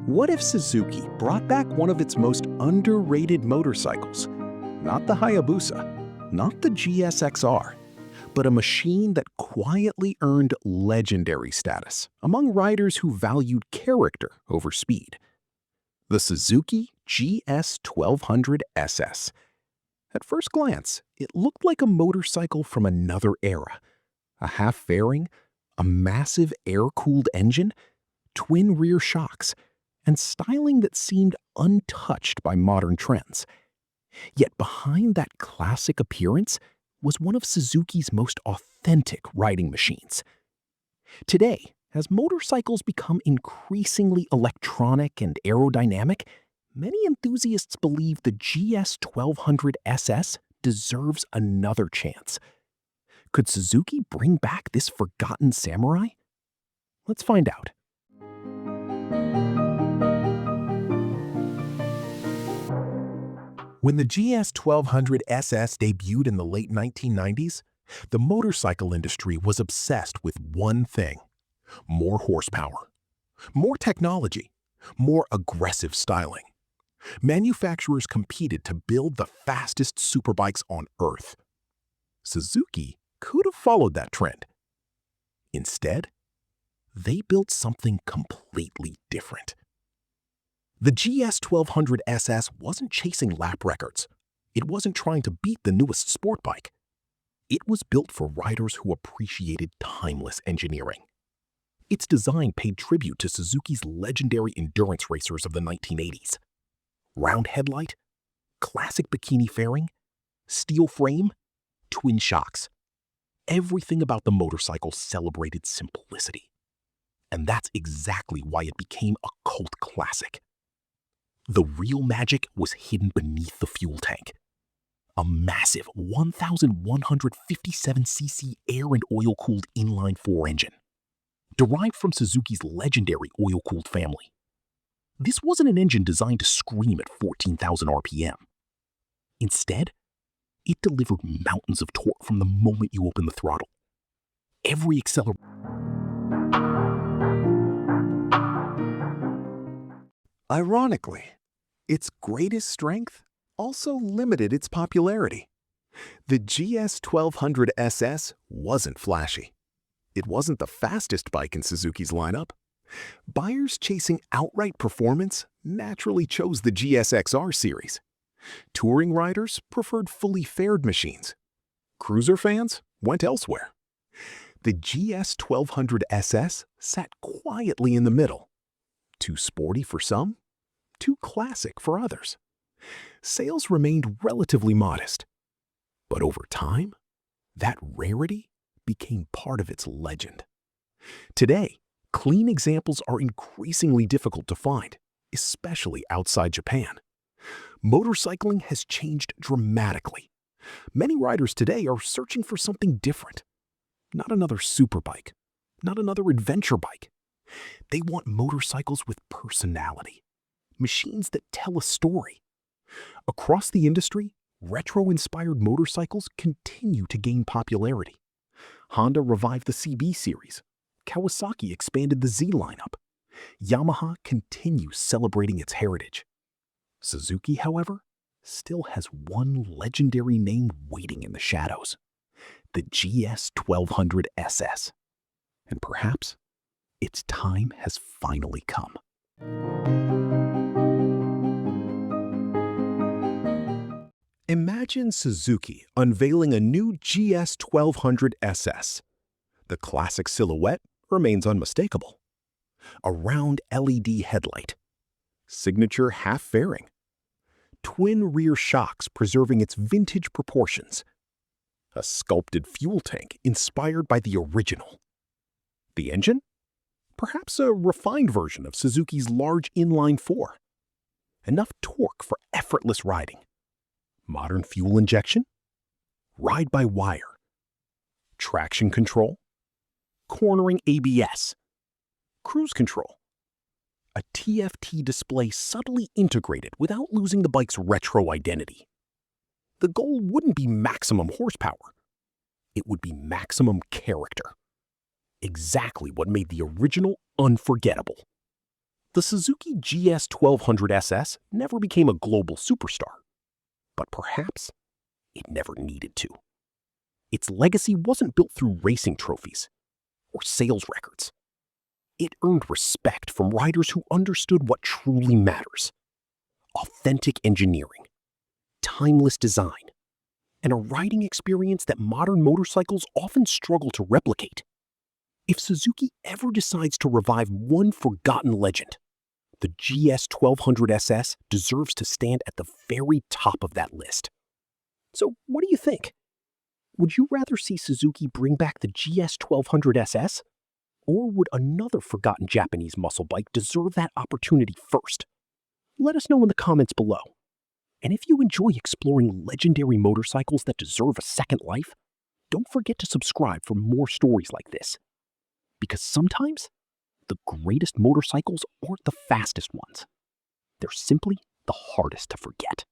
What if Suzuki brought back one of its most underrated motorcycles? Not the Hayabusa, not the GSXR, but a machine that quietly earned legendary status among riders who valued character over speed. The Suzuki GS1200SS. At first glance, it looked like a motorcycle from another era. A half-fairing, a massive air-cooled engine, twin rear shocks, and styling that seemed untouched by modern trends. Yet behind that classic appearance was one of Suzuki's most authentic riding machines. Today, as motorcycles become increasingly electronic and aerodynamic, many enthusiasts believe the GS1200SS deserves another chance. Could Suzuki bring back this forgotten samurai? Let's find out. When the GS1200SS debuted in the late 1990s, the motorcycle industry was obsessed with one thing: more horsepower, more technology, more aggressive styling. Manufacturers competed to build the fastest superbikes on Earth. Suzuki could have followed that trend. Instead, they built something completely different. The GS1200SS wasn't chasing lap records. It wasn't trying to beat the newest sport bike. It was built for riders who appreciated timeless engineering. Its design paid tribute to Suzuki's legendary endurance racers of the 1980s. Round headlight, classic bikini fairing, steel frame, twin shocks. Everything about the motorcycle celebrated simplicity. And that's exactly why it became a cult classic. The real magic was hidden beneath the fuel tank. A massive 1,157cc air and oil-cooled inline-four engine, derived from Suzuki's legendary oil-cooled family. This wasn't an engine designed to scream at 14,000 RPM. Instead, it delivered mountains of torque from the moment you open the throttle. Every acceleration. Ironically, its greatest strength also limited its popularity. The GS1200SS wasn't flashy. It wasn't the fastest bike in Suzuki's lineup. Buyers chasing outright performance naturally chose the GSXR series. Touring riders preferred fully faired machines. Cruiser fans went elsewhere. The GS1200SS sat quietly in the middle. Too sporty for some, too classic for others. Sales remained relatively modest. But over time, that rarity became part of its legend. Today, clean examples are increasingly difficult to find, especially outside Japan. Motorcycling has changed dramatically. Many riders today are searching for something different. Not another superbike, not another adventure bike. They want motorcycles with personality, machines that tell a story. Across the industry, retro-inspired motorcycles continue to gain popularity. Honda revived the CB series. Kawasaki expanded the Z lineup. Yamaha continues celebrating its heritage. Suzuki, however, still has one legendary name waiting in the shadows: the GS1200SS. And perhaps its time has finally come. Imagine Suzuki unveiling a new GS1200SS. The classic silhouette remains unmistakable. A round LED headlight, signature half-fairing, twin rear shocks preserving its vintage proportions, a sculpted fuel tank inspired by the original. The engine? Perhaps a refined version of Suzuki's large inline-four. Enough torque for effortless riding. Modern fuel injection? Ride-by-wire. Traction control? Cornering ABS. Cruise control. A TFT display subtly integrated without losing the bike's retro identity. The goal wouldn't be maximum horsepower. It would be maximum character. Exactly what made the original unforgettable. The Suzuki GS1200SS never became a global superstar, but perhaps it never needed to. Its legacy wasn't built through racing trophies or sales records. It earned respect from riders who understood what truly matters: authentic engineering, timeless design, and a riding experience that modern motorcycles often struggle to replicate. If Suzuki ever decides to revive one forgotten legend, the GS1200SS deserves to stand at the very top of that list. So what do you think? Would you rather see Suzuki bring back the GS1200SS? Or would another forgotten Japanese muscle bike deserve that opportunity first? Let us know in the comments below. And if you enjoy exploring legendary motorcycles that deserve a second life, don't forget to subscribe for more stories like this. Because sometimes, the greatest motorcycles aren't the fastest ones. They're simply the hardest to forget.